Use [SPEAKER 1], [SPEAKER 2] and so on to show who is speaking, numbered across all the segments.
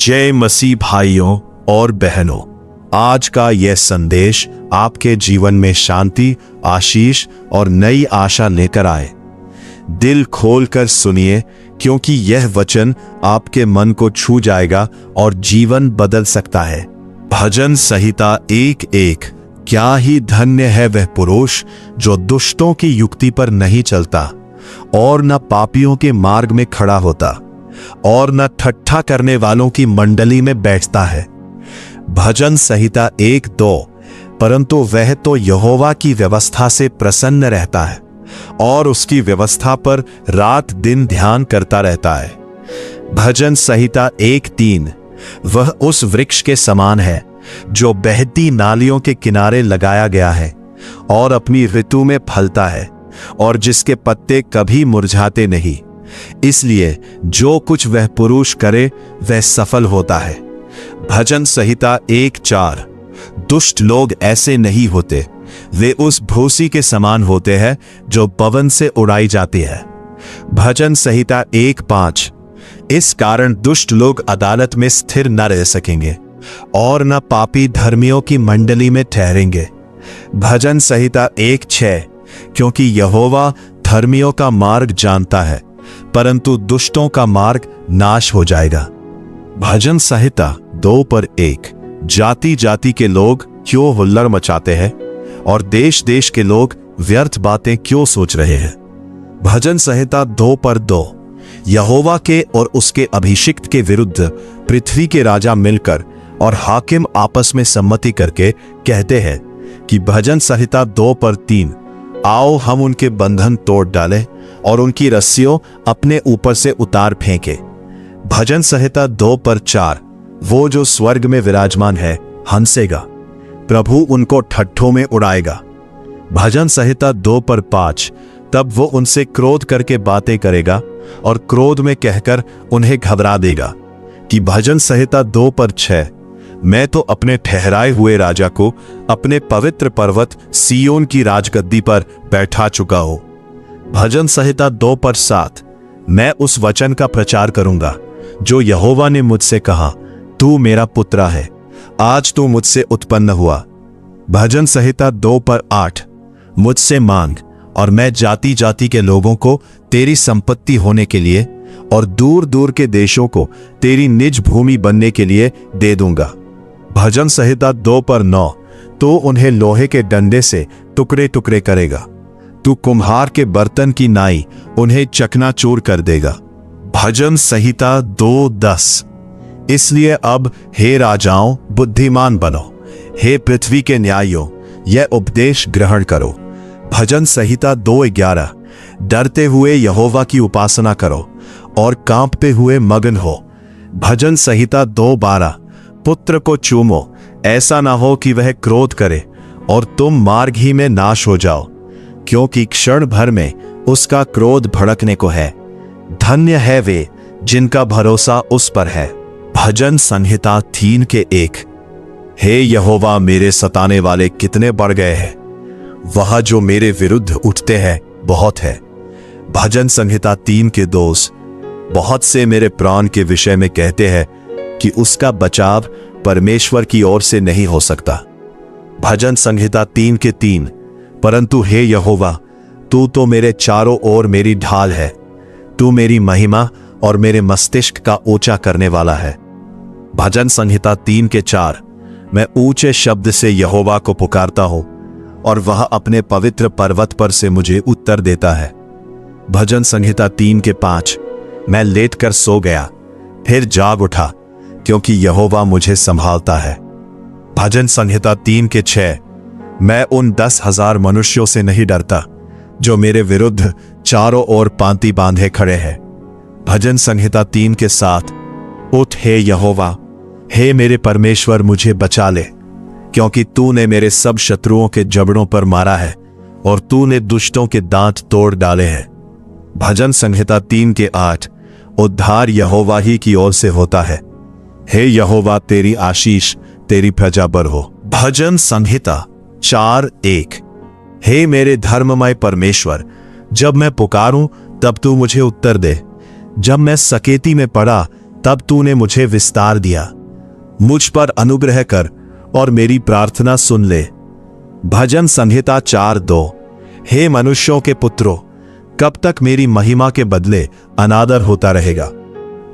[SPEAKER 1] जय मसीह भाइयों और बहनों, आज का यह संदेश आपके जीवन में शांति, आशीष और नई आशा लेकर आए। दिल खोलकर सुनिए, क्योंकि यह वचन आपके मन को छू जाएगा और जीवन बदल सकता है। भजन संहिता 1:1। क्या ही धन्य है वह पुरुष जो दुष्टों की युक्ति पर नहीं चलता और न पापियों के मार्ग में खड़ा होता और न ठट्ठा करने वालों की मंडली में बैठता है। भजन संहिता 1:2। परंतु वह तो यहोवा की व्यवस्था से प्रसन्न रहता है और उसकी व्यवस्था पर रात दिन ध्यान करता रहता है। भजन संहिता 1:3। वह उस वृक्ष के समान है जो बहती नालियों के किनारे लगाया गया है और अपनी ऋतु में फलता है और जिसके पत्ते कभी मुरझाते नहीं। इसलिए जो कुछ वह पुरुष करे वह सफल होता है। भजन संहिता 1:4। दुष्ट लोग ऐसे नहीं होते, वे उस भूसी के समान होते हैं जो पवन से उड़ाई जाती है। भजन संहिता 1:5। इस कारण दुष्ट लोग अदालत में स्थिर न रह सकेंगे और न पापी धर्मियों की मंडली में ठहरेंगे। भजन संहिता 1:6। क्योंकि यहोवा धर्मियों का मार्ग जानता है, परंतु दुष्टों का मार्ग नाश हो जाएगा। भजन संहिता 2:1। जाति जाति के लोग क्यों हुल्लड़ मचाते हैं और देश देश के लोग व्यर्थ बातें क्यों सोच रहे हैं। भजन संहिता 2:2। यहोवा के और उसके अभिषिक्त के विरुद्ध पृथ्वी के राजा मिलकर और हाकिम आपस में सम्मति करके कहते हैं कि भजन संहिता 2:3। आओ हम उनके बंधन तोड़ डालें और उनकी रस्सियों अपने ऊपर से उतार फेंके। भजन संहिता 2:4। वो जो स्वर्ग में विराजमान है हंसेगा, प्रभु उनको ठट्ठों में उड़ाएगा। भजन संहिता 2:5। तब वो उनसे क्रोध करके बातें करेगा और क्रोध में कहकर उन्हें घबरा देगा। कि भजन संहिता 2:6। मैं तो अपने ठहराए हुए राजा को अपने पवित्र पर्वत सियोन की राजगद्दी पर बैठा चुका हूं। भजन संहिता 2:7। मैं उस वचन का प्रचार करूंगा जो यहोवा ने मुझसे कहा, तू मेरा पुत्र है, आज तू मुझसे उत्पन्न हुआ। भजन संहिता 2:8। मुझसे मांग और मैं जाति जाति के लोगों को तेरी संपत्ति होने के लिए और दूर दूर के देशों को तेरी निज भूमि बनने के लिए दे दूंगा। भजन संहिता 2:9। तो उन्हें लोहे के डंडे से टुकड़े टुकड़े करेगा, तू कुम्हार के बर्तन की नाई उन्हें चकनाचूर कर देगा। भजन संहिता 2:10। इसलिए अब हे राजाओं बुद्धिमान बनो, हे पृथ्वी के न्यायों यह उपदेश ग्रहण करो। भजन संहिता 2:11। डरते हुए यहोवा की उपासना करो और कांपते हुए मगन हो। भजन संहिता 2:12। पुत्र को चूमो, ऐसा ना हो कि वह क्रोध करे और तुम मार्ग ही में नाश हो जाओ, क्योंकि क्षण भर में उसका क्रोध भड़कने को है। धन्य है वे जिनका भरोसा उस पर है। भजन संहिता 3:1। हे यहोवा, मेरे सताने वाले कितने बढ़ गए हैं, वह जो मेरे विरुद्ध उठते हैं बहुत है। भजन संहिता 3:2। बहुत से मेरे प्राण के विषय में कहते हैं कि उसका बचाव परमेश्वर की ओर से नहीं हो सकता। भजन संहिता 3:3। परंतु हे यहोवा, तू तो मेरे चारों ओर मेरी ढाल है, तू मेरी महिमा और मेरे मस्तिष्क का ऊंचा करने वाला है। भजन संहिता 3:4। मैं ऊंचे शब्द से यहोवा को पुकारता हूं और वह अपने पवित्र पर्वत पर से मुझे उत्तर देता है। भजन संहिता 3:5। मैं लेटकर सो गया, फिर जाग उठा, क्योंकि यहोवा मुझे संभालता है। भजन संहिता 3:6। मैं उन 10,000 मनुष्यों से नहीं डरता जो मेरे विरुद्ध चारों ओर पांति बांधे खड़े हैं। भजन संहिता 3:7। उठ हे यहोवा, हे मेरे परमेश्वर, मुझे बचा ले, क्योंकि तूने मेरे सब शत्रुओं के जबड़ों पर मारा है और तूने दुष्टों के दांत तोड़ डाले हैं। भजन संहिता 3:8। उद्धार यहोवा ही की ओर से होता है, हे यहोवा तेरी आशीष तेरी प्रजा पर हो। भजन संहिता 4:1। हे मेरे धर्ममय परमेश्वर, जब मैं पुकारूं तब तू मुझे उत्तर दे, जब मैं सकेती में पड़ा तब तूने मुझे विस्तार दिया। मुझ पर अनुग्रह कर और मेरी प्रार्थना सुन ले। भजन संहिता 4:2। हे मनुष्यों के पुत्रों, कब तक मेरी महिमा के बदले अनादर होता रहेगा?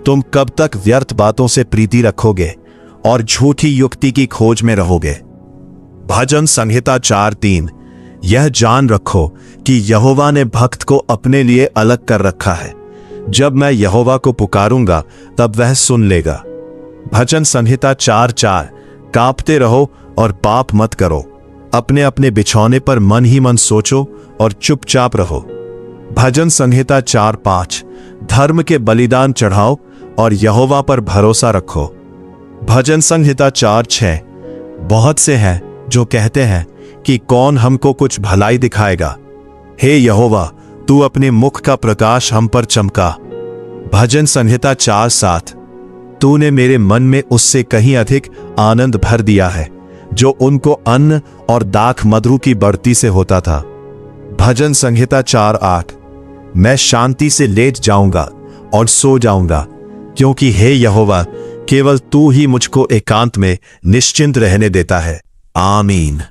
[SPEAKER 1] तुम कब तक व्यर्थ बातों से प्रीति रखोगे और झूठी युक्ति की खोज में रहोगे? भजन संहिता 4:3। यह जान रखो कि यहोवा ने भक्त को अपने लिए अलग कर रखा है। जब मैं यहोवा को पुकारूंगा तब वह सुन लेगा। भजन संहिता 4:4। कांपते रहो और पाप मत करो। अपने अपने बिछौने पर मन ही मन सोचो और चुपचाप रहो। भजन संहिता 4:5। धर्म के बलिदान चढ़ाओ और यहोवा पर भरोसा रखो। भजन संहिता 4:6। बहुत से हैं जो कहते हैं कि कौन हमको कुछ भलाई दिखाएगा। हे यहोवा, तू अपने मुख का प्रकाश हम पर चमका। भजन संहिता 4:7। तूने मेरे मन में उससे कहीं अधिक आनंद भर दिया है जो उनको अन्न और दाख मधु की बढ़ती से होता था। भजन संहिता 4:8। मैं शांति से लेट जाऊंगा और सो जाऊंगा, क्योंकि हे यहोवा, केवल तू ही मुझको एकांत में निश्चिंत रहने देता है। आमीन।